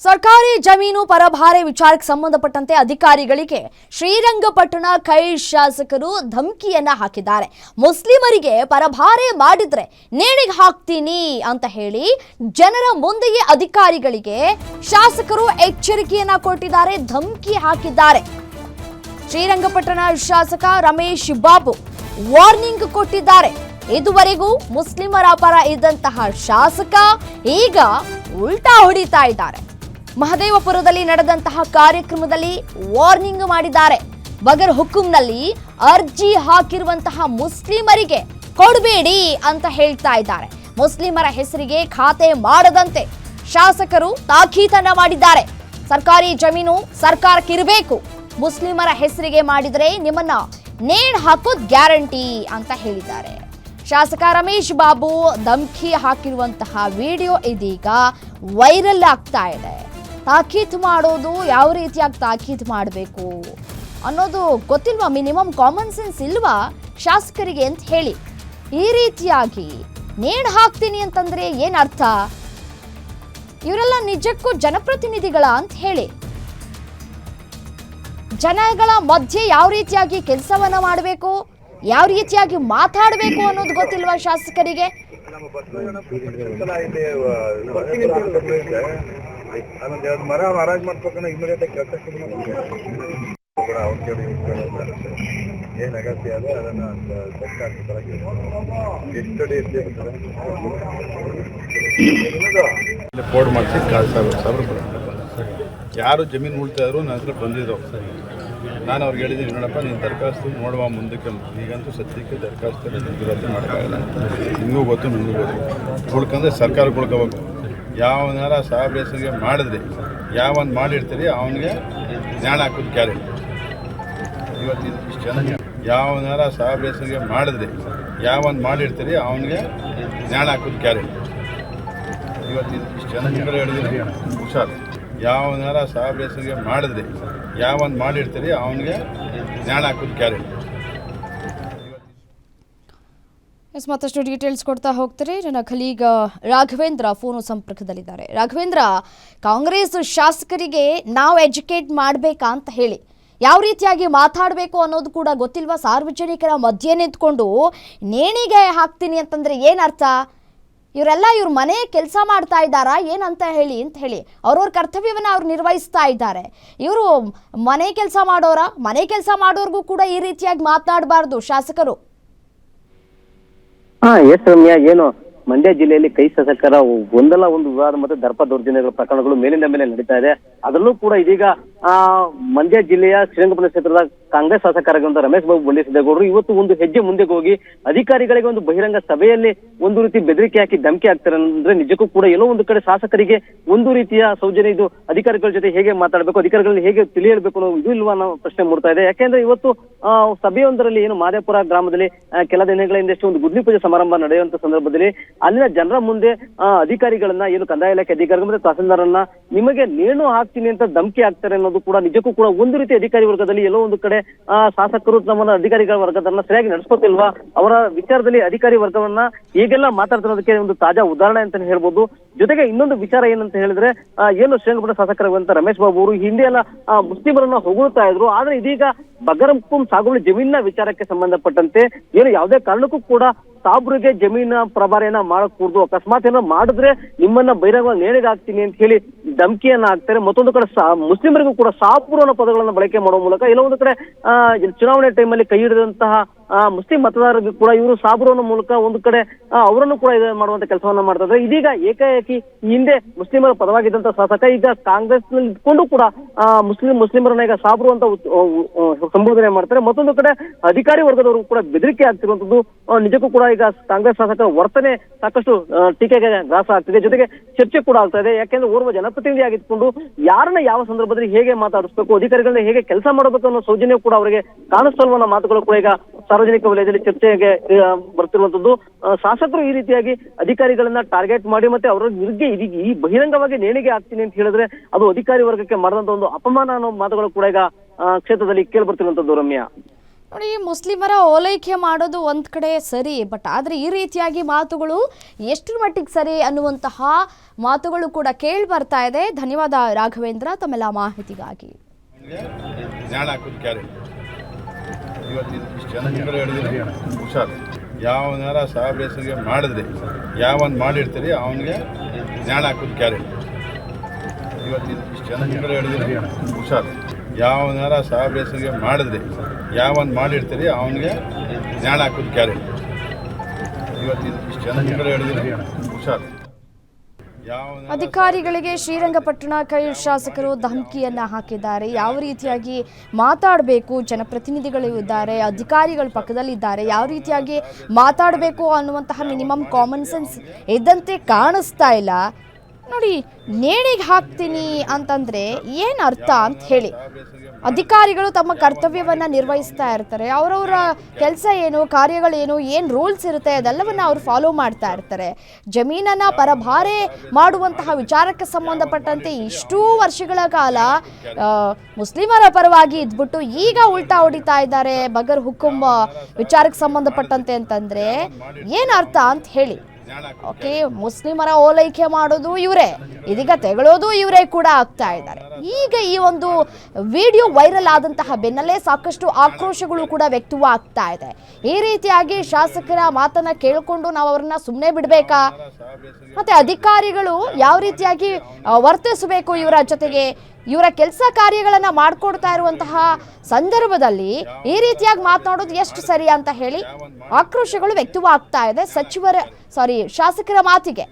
ಸರ್ಕಾರಿ ಜಮೀನು ಪರಭಾರೆ ವಿಚಾರಕ್ಕೆ ಸಂಬಂಧಪಟ್ಟಂತೆ ಅಧಿಕಾರಿಗಳಿಗೆ ಶ್ರೀರಂಗಪಟ್ಟಣ ಕೈ ಶಾಸಕರು ಧಮಕಿಯನ್ನ ಹಾಕಿದ್ದಾರೆ. ಮುಸ್ಲಿಮರಿಗೆ ಪರಭಾರೆ ಮಾಡಿದ್ರೆ ನೇಣಿಗೆ ಹಾಕ್ತೀನಿ ಅಂತ ಹೇಳಿ ಜನರ ಮುಂದೆಯೇ ಅಧಿಕಾರಿಗಳಿಗೆ ಶಾಸಕರು ಎಚ್ಚರಿಕೆಯನ್ನ ಕೊಟ್ಟಿದ್ದಾರೆ, ಧಮಕಿ ಹಾಕಿದ್ದಾರೆ. ಶ್ರೀರಂಗಪಟ್ಟಣ ಶಾಸಕ ರಮೇಶ್ ಬಾಬು ವಾರ್ನಿಂಗ್ ಕೊಟ್ಟಿದ್ದಾರೆ. ಇದುವರೆಗೂ ಮುಸ್ಲಿಮರ ಪರ ಇದ್ದಂತಹ ಶಾಸಕ ಈಗ ಉಲ್ಟಾ ಹೊಡಿತಾ ಇದ್ದಾರೆ. ಮಹದೇವಪುರದಲ್ಲಿ ನಡೆದಂತಹ ಕಾರ್ಯಕ್ರಮದಲ್ಲಿ ವಾರ್ನಿಂಗ್ ಮಾಡಿದ್ದಾರೆ. ಬಗರ್ ಹುಕುಂನಲ್ಲಿ ಅರ್ಜಿ ಹಾಕಿರುವಂತಹ ಮುಸ್ಲಿಮರಿಗೆ ಕೊಡಬೇಡಿ ಅಂತ ಹೇಳ್ತಾ ಇದ್ದಾರೆ. ಮುಸ್ಲಿಮರ ಹೆಸರಿಗೆ ಖಾತೆ ಮಾಡದಂತೆ ಶಾಸಕರು ತಾಕೀತನ್ನ ಮಾಡಿದ್ದಾರೆ. ಸರ್ಕಾರಿ ಜಮೀನು ಸರ್ಕಾರಕ್ಕಿರಬೇಕು, ಮುಸ್ಲಿಮರ ಹೆಸರಿಗೆ ಮಾಡಿದ್ರೆ ನಿಮ್ಮನ್ನ ನೇಣು ಹಾಕೋದ್ ಗ್ಯಾರಂಟಿ ಅಂತ ಹೇಳಿದ್ದಾರೆ. ಶಾಸಕ ರಮೇಶ್ ಬಾಬು ಧಮಕಿ ಹಾಕಿರುವಂತಹ ವಿಡಿಯೋ ಇದೀಗ ವೈರಲ್ ಆಗ್ತಾ ಇದೆ. ತಾಕೀತು ಮಾಡೋದು ಯಾವ ರೀತಿಯಾಗಿ ತಾಕೀತು ಮಾಡಬೇಕು ಅನ್ನೋದು ಗೊತ್ತಿಲ್ವಾ? ಮಿನಿಮಮ್ ಕಾಮನ್ ಸೆನ್ಸ್ ಇಲ್ವಾ ಶಾಸಕರಿಗೆ ಅಂತ ಹೇಳಿ ಈ ರೀತಿಯಾಗಿ ನೇಣು ಹಾಕ್ತೀನಿ ಅಂತಂದ್ರೆ ಏನ್ ಅರ್ಥ? ಇವರೆಲ್ಲ ನಿಜಕ್ಕೂ ಜನಪ್ರತಿನಿಧಿಗಳ ಅಂತ ಹೇಳಿ ಜನಗಳ ಮಧ್ಯೆ ಯಾವ ರೀತಿಯಾಗಿ ಕೆಲಸವನ್ನ ಮಾಡಬೇಕು, ಯಾವ ರೀತಿಯಾಗಿ ಮಾತಾಡಬೇಕು ಅನ್ನೋದು ಗೊತ್ತಿಲ್ವಾ ಶಾಸಕರಿಗೆ? ಮರ ಮಹಾರಾಜ್ ಮಾಡ್ಬೇಕನ್ನ ಇಮಿಡಿಯೇಟ್ ಏನ್ ಅಗತ್ಯ ಅದ ಅದನ್ನ ಬೋರ್ಡ್ ಮಾಡಿಸಿ 4,000 ಯಾರು ಜಮೀನು ಉಳ್ತಾ ಇದ್ರು ನನ್ನ ಹತ್ರ ಬಂದಿದ್ರು. ನಾನು ಅವ್ರಿಗೆ ಹೇಳಿದ್ದೀನಿ, ನೋಡಪ್ಪ ನೀನು ದರಖಾಸ್ತು ನೋಡುವ ಮುಂದಕ್ಕೆ, ಈಗಂತೂ ಸದ್ಯಕ್ಕೆ ದರಖಾಸ್ತಲ್ಲಿ ದುರಸ್ತಿ ಮಾಡೋಕ್ಕಾಗಲ್ಲ. ನಿಮಗೂ ಗೊತ್ತು, ನಿಮಗೂ ಗೊತ್ತು. ಉಳ್ಕಂದ್ರೆ ಸರ್ಕಾರಕ್ಕೆ ಉಳ್ಕೋಬೇಕು. ಯಾವನಾರ ಸಾಹೇಬ್ರ ಹೆಸರಿಗೆ ಮಾಡಿದ್ರೆ ಯಾವನ್ ಮಾಡಿರ್ತೀರಿ ಅವನಿಗೆ ಜ್ಞಾನ ಹಾಕೋದು ಗ್ಯಾರಂಟಿ. ಇವತ್ತು ಇಷ್ಟು ಜನ ಯಾವನಾರ ಸಾಹೇಬ್ರ ಹೆಸರಿಗೆ ಮಾಡಿದ್ರೆ ಯಾವನ್ ಮಾಡಿರ್ತೀರಿ ಅವನಿಗೆ ಜ್ಞಾನ ಹಾಕೋದು ಗ್ಯಾರಂಟಿ. ಇವತ್ತು ಇಷ್ಟು ಜನ ಹೇಳಿದ್ದೀನಿ, ಹುಷಾರು. ಯಾವನಾರ ಸಾಹೇಬ್ರ ಹೆಸರಿಗೆ ಮಾಡಿದ್ರೆ ಯಾವನ್ ಮಾಡಿರ್ತೀರಿ ಅವನಿಗೆ ಜ್ಞಾನ ಹಾಕೋದು ಗ್ಯಾರಂಟಿ. ಮತ್ತಷ್ಟು ಡೀಟೇಲ್ಸ್ ಕೊಡ್ತಾ ಹೋಗ್ತಾರೆ. ನನ್ನ ಖಲೀಗ ರಾಘವೇಂದ್ರ ಫೋನು ಸಂಪರ್ಕದಲ್ಲಿದ್ದಾರೆ. ರಾಘವೇಂದ್ರ, ಕಾಂಗ್ರೆಸ್ ಶಾಸಕರಿಗೆ ನಾವು ಎಜುಕೇಟ್ ಮಾಡಬೇಕಾ ಅಂತ ಹೇಳಿ ಯಾವ ರೀತಿಯಾಗಿ ಮಾತಾಡಬೇಕು ಅನ್ನೋದು ಕೂಡ ಗೊತ್ತಿಲ್ವಾ? ಸಾರ್ವಜನಿಕರ ಮಧ್ಯೆ ನಿಂತ್ಕೊಂಡು ನೇಣಿಗೆ ಹಾಕ್ತೀನಿ ಅಂತಂದ್ರೆ ಏನರ್ಥ? ಇವರೆಲ್ಲ ಇವ್ರ ಮನೆ ಕೆಲಸ ಮಾಡ್ತಾ ಇದ್ದಾರಾ ಏನಂತ ಹೇಳಿ ಅವ್ರವ್ರ ಕರ್ತವ್ಯವನ್ನು ಅವ್ರು ನಿರ್ವಹಿಸ್ತಾ ಇದ್ದಾರೆ. ಇವರು ಮನೆ ಕೆಲಸ ಮಾಡೋರ್ಗೂ ಕೂಡ ಈ ರೀತಿಯಾಗಿ ಮಾತನಾಡಬಾರ್ದು ಶಾಸಕರು. ಎಸ್ ರಮ್ಯಾ, ಏನು ಮಂಡ್ಯ ಜಿಲ್ಲೆಯಲ್ಲಿ ಕೈ ಶಾಸಕರ ಒಂದಲ್ಲ ಒಂದು ವಿವಾದ ಮತ್ತು ದರ್ಪ ದೌರ್ಜನ್ಯಗಳ ಪ್ರಕರಣಗಳು ಮೇಲಿಂದ ಮೇಲೆ ನಡೀತಾ ಇದೆ. ಅದರಲ್ಲೂ ಕೂಡ ಇದೀಗ ಮಂಡ್ಯ ಜಿಲ್ಲೆಯ ಶ್ರೀರಂಗಪಟ್ಟಣ ಕ್ಷೇತ್ರದ ಕಾಂಗ್ರೆಸ್ ಶಾಸಕರಾಗಿರುವಂತಹ ರಮೇಶ್ ಬಾಬು ಬಂಡಿಸಿದ್ದೇಗೌಡರು ಇವತ್ತು ಒಂದು ಹೆಜ್ಜೆ ಮುಂದೆ ಹೋಗಿ ಅಧಿಕಾರಿಗಳಿಗೆ ಒಂದು ಬಹಿರಂಗ ಸಭೆಯಲ್ಲಿ ಒಂದು ರೀತಿ ಬೆದರಿಕೆ ಹಾಕಿ ಧಮಕಿ ಹಾಕ್ತಾರೆ. ಅಂದ್ರೆ ನಿಜಕ್ಕೂ ಕೂಡ ಎಲ್ಲೋ ಒಂದು ಕಡೆ ಶಾಸಕರಿಗೆ ಒಂದು ರೀತಿಯ ಸೌಜನ್ಯ ಇದು ಅಧಿಕಾರಿಗಳ ಜೊತೆ ಹೇಗೆ ಮಾತಾಡಬೇಕು, ಅಧಿಕಾರಿಗಳನ್ನ ಹೇಗೆ ತಿಳಿಯಬೇಕು ಅನ್ನೋ ಇದು ಇಲ್ವಾ ಅನ್ನೋ ಪ್ರಶ್ನೆ ಮೂಡ್ತಾ ಇದೆ. ಯಾಕೆಂದ್ರೆ ಇವತ್ತು ಸಭೆಯೊಂದರಲ್ಲಿ ಏನು ಮಾದೇಪುರ ಗ್ರಾಮದಲ್ಲಿ ಕೆಲ ದಿನಗಳ ಹಿಂದೆಷ್ಟು ಒಂದು ಗುದ್ಲಿ ಪೂಜೆ ಸಮಾರಂಭ ನಡೆಯುವಂತ ಸಂದರ್ಭದಲ್ಲಿ ಅಲ್ಲಿನ ಜನರ ಮುಂದೆ ಅಧಿಕಾರಿಗಳನ್ನ ಏನು ಕಂದಾಯ ಇಲಾಖೆ ಅಧಿಕಾರಿಗಳು ಮತ್ತೆ ತಹಸೀಲ್ದಾರನ್ನ ನಿಮಗೆ ನೇಣು ಹಾಕ್ತೀನಿ ಅಂತ ಧಮಕಿ ಹಾಕ್ತಾರೆ ಅನ್ನೋದು ಕೂಡ ನಿಜಕ್ಕೂ ಕೂಡ ಒಂದು ರೀತಿ ಅಧಿಕಾರಿ ವರ್ಗದಲ್ಲಿ ಎಲ್ಲೋ ಒಂದು ಕಡೆ ಶಾಸಕರು ತಮ್ಮ ಅಧಿಕಾರಿಗಳ ವರ್ಗದನ್ನ ಸರಿಯಾಗಿ ನಡೆಸ್ಕೊತಿಲ್ವಾ, ಅವರ ವಿಚಾರದಲ್ಲಿ ಅಧಿಕಾರಿ ವರ್ಗವನ್ನ ಹೇಗೆಲ್ಲ ಮಾತಾಡ್ತಿರೋದಕ್ಕೆ ಒಂದು ತಾಜಾ ಉದಾಹರಣೆ ಅಂತ ಹೇಳ್ಬೋದು. ಜೊತೆಗೆ ಇನ್ನೊಂದು ವಿಚಾರ ಏನಂತ ಹೇಳಿದ್ರೆ, ಏನು ಶ್ರೀರಂಗಪಟ್ಟಣ ಶಾಸಕರಾಗುವಂತ ರಮೇಶ್ ಬಾಬು ಅವರು ಹಿಂದೆ ಎಲ್ಲ ಮುಸ್ಲಿಮರನ್ನ ಹೊಗಳ್ತಾ ಇದ್ರು. ಆದ್ರೆ ಇದೀಗ ಬಗರಹುಕುಂ ಸಾಗುವಳಿ ಜಮೀನಿನ ವಿಚಾರಕ್ಕೆ ಸಂಬಂಧಪಟ್ಟಂತೆ ಏನು ಯಾವುದೇ ಕಾರಣಕ್ಕೂ ಕೂಡ ಸಾಬ್ರಿಗೆ ಜಮೀನ ಪ್ರಭಾರಿಯನ್ನ ಮಾಡಕೂಡ್ದು, ಅಕಸ್ಮಾತ್ ಏನೋ ಮಾಡಿದ್ರೆ ನಿಮ್ಮನ್ನ ಬಹಿರಂಗವಾಗಿ ನೇಣಿಗೆ ಹಾಕ್ತೀನಿ ಅಂತ ಹೇಳಿ ಧಮಕಿಯನ್ನ ಹಾಕ್ತಾರೆ. ಮತ್ತೊಂದು ಕಡೆ ಮುಸ್ಲಿಮರಿಗೂ ಕೂಡ ಸಾಬ್ರು ಅನ್ನೋ ಪದಗಳನ್ನ ಬಳಕೆ ಮಾಡುವ ಮೂಲಕ ಎಲ್ಲೋ ಒಂದು ಕಡೆ ಚುನಾವಣೆ ಟೈಮಲ್ಲಿ ಕೈ ಹಿಡಿದಂತಹ ಮುಸ್ಲಿಂ ಮತದಾರರಿಗೂ ಕೂಡ ಇವರು ಸಾಬ್ರು ಅನ್ನೋ ಮೂಲಕ ಒಂದು ಕಡೆ ಅವರನ್ನು ಕೂಡ ಇದು ಮಾಡುವಂತ ಕೆಲಸವನ್ನ ಮಾಡ್ತಾ ಇದ್ದಾರೆ. ಇದೀಗ ಏಕಾಏಕಿ ಹಿಂದೆ ಮುಸ್ಲಿಮರ ಪರವಾಗಿದ್ದಂತ ಶಾಸಕ ಈಗ ಕಾಂಗ್ರೆಸ್ ನಲ್ಲಿ ಇಟ್ಕೊಂಡು ಕೂಡ ಮುಸ್ಲಿಮರನ್ನ ಈಗ ಸಾಬ್ರು ಅಂತ ಸಂಬೋಧನೆ ಮಾಡ್ತಾರೆ. ಮತ್ತೊಂದು ಕಡೆ ಅಧಿಕಾರಿ ವರ್ಗದವರು ಕೂಡ ಬೆದರಿಕೆ ಆಗ್ತಿರುವಂತದ್ದು ನಿಜಕ್ಕೂ ಕೂಡ ಈಗ ಕಾಂಗ್ರೆಸ್ ಶಾಸಕರ ವರ್ತನೆ ಸಾಕಷ್ಟು ಟೀಕೆಗೆ ಗ್ರಾಸ ಆಗ್ತಿದೆ. ಜೊತೆಗೆ ಚರ್ಚೆ ಕೂಡ ಆಗ್ತಾ ಇದೆ. ಯಾಕೆಂದ್ರೆ ಓರ್ವ ಜನಪ್ರತಿನಿಧಿಯಾಗಿದ್ದುಕೊಂಡು ಯಾರನ್ನ ಯಾವ ಸಂದರ್ಭದಲ್ಲಿ ಹೇಗೆ ಮಾತಾಡಿಸ್ಬೇಕು, ಅಧಿಕಾರಿಗಳನ್ನ ಹೇಗೆ ಕೆಲಸ ಮಾಡಬೇಕು ಅನ್ನೋ ಸೌಜನ್ಯ ಕೂಡ ಅವರಿಗೆ ಕಾಣಿಸ್ತಲ್ವನ್ನ ಮಾತುಗಳು ಕೂಡ ಈಗ ಸಾರ್ವಜನಿಕ ವಲಯದಲ್ಲಿ ಚರ್ಚೆಗೆ ಬರ್ತಿರುವಂತದ್ದು. ಶಾಸಕರು ಈ ರೀತಿಯಾಗಿ ಅಧಿಕಾರಿಗಳನ್ನ ಟಾರ್ಗೆಟ್ ಮಾಡಿ ಮತ್ತೆ ಅವರ ವಿರುದ್ಧ ಈ ಬಹಿರಂಗವಾಗಿ ನೇಣಿಗೆ ಹಾಕ್ತೀನಿ ಅಂತ ಹೇಳಿದ್ರೆ ಅದು ಅಧಿಕಾರಿ ವರ್ಗಕ್ಕೆ ಮಾಡಿದಂತ ಒಂದು ಅಪಮಾನ ಅನ್ನೋ ಮಾತುಗಳು ಕೂಡ ಈಗ ಕ್ಷೇತ್ರದಲ್ಲಿ ಕೇಳಿ ಬರ್ತಿರುವಂತದ್ದು. ರಮ್ಯಾ, ನೋಡಿ, ಮುಸ್ಲಿಮರ ಓಲೈಕೆ ಮಾಡೋದು ಒಂದು ಕಡೆ ಸರಿ, ಬಟ್ ಆದರೆ ಈ ರೀತಿಯಾಗಿ ಮಾತುಗಳು ಎಷ್ಟರ ಮಟ್ಟಿಗೆ ಸರಿ ಅನ್ನುವಂತಹ ಮಾತುಗಳು ಕೂಡ ಕೇಳಿ ಬರ್ತಾ ಇದೆ. ಧನ್ಯವಾದ ರಾಘವೇಂದ್ರ ತಮ್ಮೆಲ್ಲ ಮಾಹಿತಿಗಾಗಿ. ಜ್ಞಾನ ಹಾಕೋದು ಕ್ಯಾರೆಟ್ ಇವತ್ತು ಇಷ್ಟು ಜನ ಹೇಳಿದ್ರೆ ಹುಷಾರು. ಯಾವನಾರ ಸಾಬೇಸರಿಗೆ ಮಾಡಿದ್ರೆ ಯಾವನ್ ಮಾಡಿರ್ತೀರಿ ಅವನಿಗೆ ಜ್ಞಾನ ಹಾಕೋದು ಕ್ಯಾರೆಟ್ ಇವತ್ತು ಇಷ್ಟು ಜನ ಹೇಳಿದ್ರೆ ಹುಷಾರು. ಯಾವನಾರ ಸಾಬೇಸರಿಗೆ ಮಾಡಿದ್ರೆ ಯಾವನ್ ಮಾಡಿರ್ತೀರಿ ಅವನಿಗೆ ಜ್ಞಾನ ಹಾಕೋದು ಕ್ಯಾರೆಟ್ ಇವತ್ತು ಇಷ್ಟು ಜನ ಹೇಳಿದ್ರೆ ಹುಷಾರು. ಅಧಿಕಾರಿಗಳಿಗೆ ಶ್ರೀರಂಗಪಟ್ಟಣ ಕೈ ಶಾಸಕರು ಧಮಕಿಯನ್ನ ಹಾಕಿದ್ದಾರೆ. ಯಾವ ರೀತಿಯಾಗಿ ಮಾತಾಡಬೇಕು, ಜನಪ್ರತಿನಿಧಿಗಳು ಇದ್ದಾರೆ, ಅಧಿಕಾರಿಗಳು ಪಕ್ಕದಲ್ಲಿದ್ದಾರೆ, ಯಾವ ರೀತಿಯಾಗಿ ಮಾತಾಡಬೇಕು ಅನ್ನುವಂತಹ ಮಿನಿಮಮ್ ಕಾಮನ್ ಸೆನ್ಸ್ ಇದ್ದಂತೆ ಕಾಣಿಸ್ತಾ ಇಲ್ಲ. ನೋಡಿ, ನೇಣಿಗೆ ಹಾಕ್ತೀನಿ ಅಂತಂದ್ರೆ ಏನು ಅರ್ಥ ಅಂತ ಹೇಳಿ. ಅಧಿಕಾರಿಗಳು ತಮ್ಮ ಕರ್ತವ್ಯವನ್ನು ನಿರ್ವಹಿಸ್ತಾ ಇರ್ತಾರೆ. ಅವರವರ ಕೆಲಸ ಏನು, ಕಾರ್ಯಗಳೇನು, ಏನು ರೂಲ್ಸ್ ಇರುತ್ತೆ ಅದೆಲ್ಲವನ್ನು ಅವ್ರು ಫಾಲೋ ಮಾಡ್ತಾ ಇರ್ತಾರೆ. ಜಮೀನನ್ನು ಪರಭಾರೆ ಮಾಡುವಂತಹ ವಿಚಾರಕ್ಕೆ ಸಂಬಂಧಪಟ್ಟಂತೆ ಇಷ್ಟೂ ವರ್ಷಗಳ ಕಾಲ ಮುಸ್ಲಿಮರ ಪರವಾಗಿ ಇದ್ಬಿಟ್ಟು ಈಗ ಉಲ್ಟಾ ಹೊಡಿತಾ ಇದ್ದಾರೆ ಬಗರ್ ಹುಕುಂ ವಿಚಾರಕ್ಕೆ ಸಂಬಂಧಪಟ್ಟಂತೆ ಅಂತಂದರೆ ಏನು ಅರ್ಥ ಅಂತ ಹೇಳಿ. ಓಕೆ, ಮುಸ್ಲಿಮರ ಓಲೈಕೆ ಮಾಡೋದು ಇವರೇ, ಇದೀಗ ತೆಗಳೋದು ಇವರೇ ಕೂಡ ಆಗ್ತಾ ಇದ್ದಾರೆ. ಈಗ ಈ ಒಂದು ವಿಡಿಯೋ ವೈರಲ್ ಆದಂತಹ ಬೆನ್ನಲ್ಲೇ ಸಾಕಷ್ಟು ಆಕ್ರೋಶಗಳು ಕೂಡ ವ್ಯಕ್ತವಾಗ್ತಾ ಇದೆ. ಈ ರೀತಿಯಾಗಿ ಶಾಸಕರ ಮಾತನ್ನ ಕೇಳಿಕೊಂಡು ನಾವು ಅವ್ರನ್ನ ಸುಮ್ಮನೆ ಬಿಡಬೇಕಾ, ಮತ್ತೆ ಅಧಿಕಾರಿಗಳು ಯಾವ ರೀತಿಯಾಗಿ ವರ್ತಿಸಬೇಕು ಇವರ ಜೊತೆಗೆ, ಇವರ ಕೆಲಸ ಕಾರ್ಯಗಳನ್ನು ಮಾಡಿಕೊಡ್ತಾ ಇರುವಂತಹ ಸಂದರ್ಭದಲ್ಲಿ ಈ ರೀತಿಯಾಗಿ ಮಾತನಾಡೋದು ಎಷ್ಟು ಸರಿ ಅಂತ ಹೇಳಿ ಆಕ್ರೋಶಗಳು ವ್ಯಕ್ತವಾಗ್ತಾ ಇದೆ ಶಾಸಕರ ಮಾತಿಗೆ.